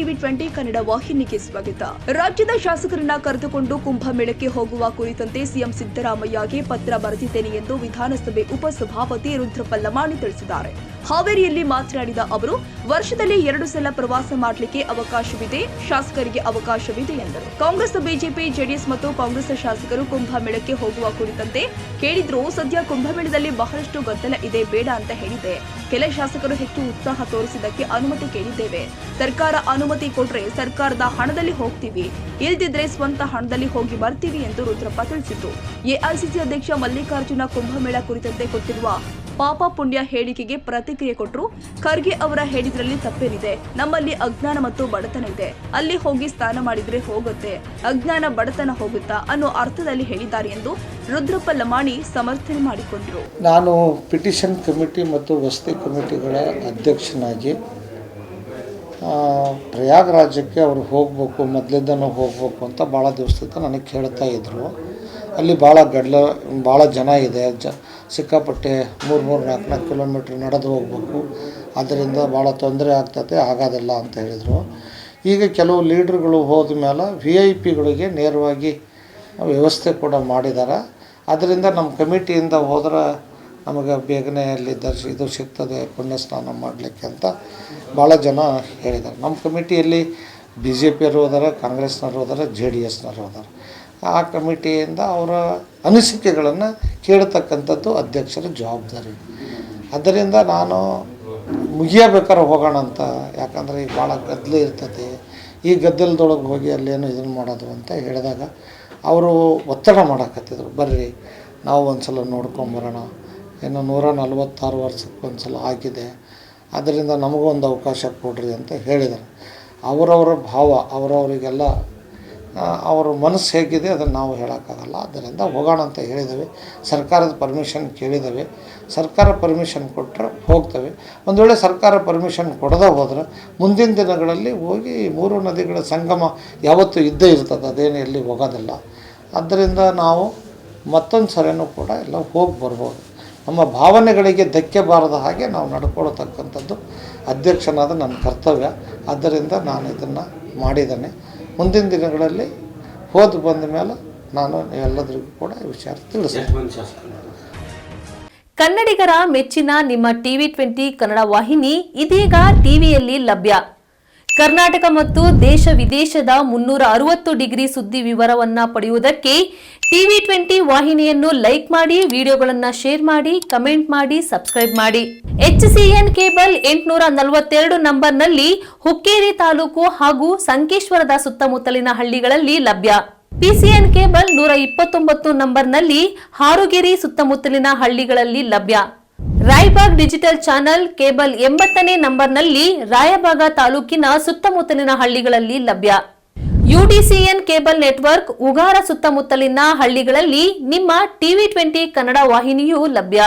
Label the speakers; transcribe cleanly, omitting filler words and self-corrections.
Speaker 1: TV 20 Kannada ವಾಹಿನಿಗೆ ಸ್ವಾಗತ. ರಾಜ್ಯದ ಶಾಸಕರನ್ನ ಕರೆದುಕೊಂಡು ಕುಂಭಮೇಳಕ್ಕೆ ಹೋಗುವ ಕುರಿತಂತೆ ಸಿಎಂ ಸಿದ್ದರಾಮಯ್ಯಗೆ ಪತ್ರ ಬರೆದಿದ್ದೇನೆ ಎಂದು ವಿಧಾನಸಭೆ ಉಪಸಭಾಪತಿ ರುದ್ರಪ್ಪ ಲಮಾಣಿ ತಿಳಿಸಿದ್ದಾರೆ. ಹಾವೇರಿಯಲ್ಲಿ ಮಾತನಾಡಿದ ಅವರು, ವರ್ಷದಲ್ಲಿ 2 ಸಲ ಪ್ರವಾಸ ಮಾಡಲಿಕ್ಕೆ ಅವಕಾಶವಿದೆ, ಶಾಸಕರಿಗೆ ಅವಕಾಶವಿದೆ ಎಂದರು. ಕಾಂಗ್ರೆಸ್, ಬಿಜೆಪಿ, ಜೆಡಿಎಸ್ ಮತ್ತು ಕಾಂಗ್ರೆಸ್ ಶಾಸಕರು ಕುಂಭಮೇಳಕ್ಕೆ ಹೋಗುವ ಕುರಿತಂತೆ ಕೇಳಿದ್ರು. ಸದ್ಯ ಕುಂಭಮೇಳದಲ್ಲಿ ಬಹಳಷ್ಟು ಗದ್ದಲ ಇದೆ, ಬೇಡ ಅಂತ ಹೇಳಿದೆ. ಕೆಲ ಶಾಸಕರು ಹೆಚ್ಚು ಉತ್ಸಾಹ ತೋರಿಸಿದ್ದಕ್ಕೆ ಅನುಮತಿ ಕೇಳಿದ್ದೇವೆ. ಸರ್ಕಾರ ಅನುಮತಿ ಕೊಟ್ರೆ ಸರ್ಕಾರದ ಹಣದಲ್ಲಿ ಹೋಗ್ತೀವಿ, ಇಲ್ದಿದ್ರೆ ಸ್ವಂತ ಹಣದಲ್ಲಿ ಹೋಗಿ ಬರ್ತೀವಿ ಎಂದು ರುದ್ರಪ್ಪ ತಿಳಿಸಿತು. ಎಐಸಿಸಿ ಅಧ್ಯಕ್ಷ ಮಲ್ಲಿಕಾರ್ಜುನ ಕುಂಭಮೇಳ ಕುರಿತಂತೆ ಕೊಟ್ಟಿರುವ ಪಾಪ ಪುಣ್ಯ ಹೇಳಿಕೆಗೆ ಪ್ರತಿಕ್ರಿಯೆ ಕೊಟ್ಟರು. ಖರ್ಗೆ ಅವರ ಹೇಳಿದ್ರಲ್ಲಿ ತಪ್ಪೇನಿದೆ? ನಮ್ಮಲ್ಲಿ ಅಜ್ಞಾನ ಮತ್ತು ಬಡತನ ಇದೆ, ಅಲ್ಲಿ ಹೋಗಿ ಸ್ನಾನ ಮಾಡಿದ್ರೆ ಹೋಗುತ್ತೆ, ಅಜ್ಞಾನ ಬಡತನ ಹೋಗುತ್ತಾ ಅನ್ನೋ ಅರ್ಥದಲ್ಲಿ ಹೇಳಿದ್ದಾರೆ ಎಂದು ರುದ್ರಪ್ಪ ಲಮಾಣಿ ಸಮರ್ಥನೆ ಮಾಡಿಕೊಂಡರು.
Speaker 2: ನಾನು ಪಿಟಿಷನ್ ಕಮಿಟಿ ಮತ್ತು ವಸತಿ ಕಮಿಟಿಗಳ ಅಧ್ಯಕ್ಷನಾಗಿ ಪ್ರಯಾಗರಾಜ್ಯಕ್ಕೆ ಅವರು ಹೋಗಬೇಕು, ಮೊದಲಿಂದನೂ ಹೋಗಬೇಕು ಅಂತ ಭಾಳ ದಿವಸದಿಂದ ನನಗೆ ಕೇಳ್ತಾ ಇದ್ದರು. ಅಲ್ಲಿ ಭಾಳ ಜನ ಇದೆ, ಸಿಕ್ಕಾಪಟ್ಟೆ 3-4 ಕಿಲೋಮೀಟ್ರ್ ನಡೆದು ಹೋಗಬೇಕು, ಅದರಿಂದ ಭಾಳ ತೊಂದರೆ ಆಗ್ತದೆ, ಆಗೋದಿಲ್ಲ ಅಂತ ಹೇಳಿದರು. ಈಗ ಕೆಲವು ಲೀಡ್ರುಗಳು ಹೋದ ಮೇಲೆ VIP ಗಳಿಗೆ ನೇರವಾಗಿ ವ್ಯವಸ್ಥೆ ಕೂಡ ಮಾಡಿದ್ದಾರೆ. ಅದರಿಂದ ನಮ್ಮ ಕಮಿಟಿಯಿಂದ ಹೋದ್ರೆ ನಮಗೆ ಬೇಗನೆ ಅಲ್ಲಿ ಇದು ಸಿಗ್ತದೆ, ಪುಣ್ಯ ಸ್ನಾನ ಮಾಡಲಿಕ್ಕೆ ಅಂತ ಭಾಳ ಜನ ಹೇಳಿದ್ದಾರೆ. ನಮ್ಮ ಕಮಿಟಿಯಲ್ಲಿ BJPಯವರು ಹೋದಾರೆ, ಕಾಂಗ್ರೆಸ್ನವರು ಹೋದಾರೆ, JDSನವರು ಹೋದಾರೆ. ಆ ಕಮಿಟಿಯಿಂದ ಅವರ ಅನಿಸಿಕೆಗಳನ್ನು ಕೇಳತಕ್ಕಂಥದ್ದು ಅಧ್ಯಕ್ಷರ ಜವಾಬ್ದಾರಿ. ಅದರಿಂದ ನಾನು ಮುಗಿಯಬೇಕಾದ್ರೆ ಹೋಗೋಣ ಅಂತ, ಯಾಕಂದರೆ ಈಗ ಭಾಳ ಗದ್ದಲ ಇರ್ತದೆ, ಈ ಗದ್ದಲದೊಳಗೆ ಹೋಗಿ ಅಲ್ಲೇನು ಇದನ್ನು ಮಾಡೋದು ಅಂತ ಹೇಳಿದಾಗ ಅವರು ಒತ್ತಡ ಮಾಡೋಕತ್ತಿದ್ರು. ಬರ್ರಿ ನಾವು ಒಂದು ಸಲ ನೋಡ್ಕೊಂಬರೋಣ, ಇನ್ನು 146 ವರ್ಷಕ್ಕೆ ಒಂದು ಸಲ ಆಗಿದೆ, ಅದರಿಂದ ನಮಗೂ ಒಂದು ಅವಕಾಶ ಕೊಡ್ರಿ ಅಂತ ಹೇಳಿದರು. ಅವರವರ ಭಾವ ಅವರವರಿಗೆಲ್ಲ ಅವರ ಮನಸ್ಸು ಹೇಗಿದೆ ಅದನ್ನು ನಾವು ಹೇಳೋಕ್ಕಾಗಲ್ಲ. ಅದರಿಂದ ಹೋಗೋಣ ಅಂತ ಹೇಳಿದ್ದೇವೆ. ಸರ್ಕಾರದ ಪರ್ಮಿಷನ್ ಕೇಳಿದ್ದೇವೆ. ಸರ್ಕಾರ ಪರ್ಮಿಷನ್ ಕೊಟ್ಟರೆ ಹೋಗ್ತೇವೆ. ಒಂದು ವೇಳೆ ಸರ್ಕಾರ ಪರ್ಮಿಷನ್ ಕೊಡದೇ ಹೋದರೆ ಮುಂದಿನ ದಿನಗಳಲ್ಲಿ ಹೋಗಿ 3 ನದಿಗಳ ಸಂಗಮ ಯಾವತ್ತೂ ಇದ್ದೇ ಇರ್ತದೆ, ಅದೇನು ಎಲ್ಲಿ ಹೋಗೋದಿಲ್ಲ. ಆದ್ದರಿಂದ ನಾವು ಮತ್ತೊಂದು ಸರಿನೂ ಕೂಡ ಎಲ್ಲ ಹೋಗಿ ಬರ್ಬೋದು. ನಮ್ಮ ಭಾವನೆಗಳಿಗೆ ಧಕ್ಕೆ ಬಾರದ ಹಾಗೆ ನಾವು ನಡ್ಕೊಳ್ತಕ್ಕಂಥದ್ದು ಅಧ್ಯಕ್ಷನಾದ ನನ್ನ ಕರ್ತವ್ಯ. ಆದ್ದರಿಂದ ನಾನು ಇದನ್ನು ಮಾಡಿದ್ದೇನೆ. ಮುಂದಿನ ದಿನಗಳಲ್ಲಿ ಬಂದ ಮೇಲೆ ನಾನು ಎಲ್ಲರಿಗೂ ಕೂಡ ಈ ವಿಚಾರ ತಿಳಿಸ್ತೀನಿ.
Speaker 3: ಕನ್ನಡಿಗರ ಮೆಚ್ಚಿನ ನಿಮ್ಮ ಟಿವಿ 20 ಕನ್ನಡ ವಾಹಿನಿ ಇದೀಗ ಟಿವಿಯಲ್ಲಿ ಲಭ್ಯ. ಕರ್ನಾಟಕ ಮತ್ತು ದೇಶ ವಿದೇಶದ 360 ಡಿಗ್ರಿ ಸುದ್ದಿ ವಿವರವನ್ನ ಪಡೆಯುವುದಕ್ಕೆ ಟಿವಿ 20 ವಾಹಿನಿಯನ್ನು ಲೈಕ್ ಮಾಡಿ, ವಿಡಿಯೋಗಳನ್ನು ಶೇರ್ ಮಾಡಿ, ಕಮೆಂಟ್ ಮಾಡಿ, ಸಬ್ಸ್ಕ್ರೈಬ್ ಮಾಡಿ. HCN ಕೇಬಲ್ 842 ನಂಬರ್ನಲ್ಲಿ ಹುಕ್ಕೇರಿ ತಾಲೂಕು ಹಾಗೂ ಸಂಕೇಶ್ವರದ ಸುತ್ತಮುತ್ತಲಿನ ಹಳ್ಳಿಗಳಲ್ಲಿ ಲಭ್ಯ. PCN ಕೇಬಲ್ 129 ನಂಬರ್ನಲ್ಲಿ ಹಾರುಗೆರೆ ಸುತ್ತಮುತ್ತಲಿನ ಹಳ್ಳಿಗಳಲ್ಲಿ ಲಭ್ಯ. ರಾಯಬಾಗ್ ಡಿಜಿಟಲ್ ಚಾನೆಲ್ ಕೇಬಲ್ 80ನೇ ನಂಬರ್ನಲ್ಲಿ ರಾಯಬಾಗ ತಾಲೂಕಿನ ಸುತ್ತಮುತ್ತಲಿನ ಹಳ್ಳಿಗಳಲ್ಲಿ ಲಭ್ಯ. UDCN ಕೇಬಲ್ ನೆಟ್ವರ್ಕ್ ಉಗಾರ ಸುತ್ತಮುತ್ತಲಿನ ಹಳ್ಳಿಗಳಲ್ಲಿ ನಿಮ್ಮ ಟಿವಿ 20 ಕನ್ನಡ ವಾಹಿನಿಯೂ ಲಭ್ಯ.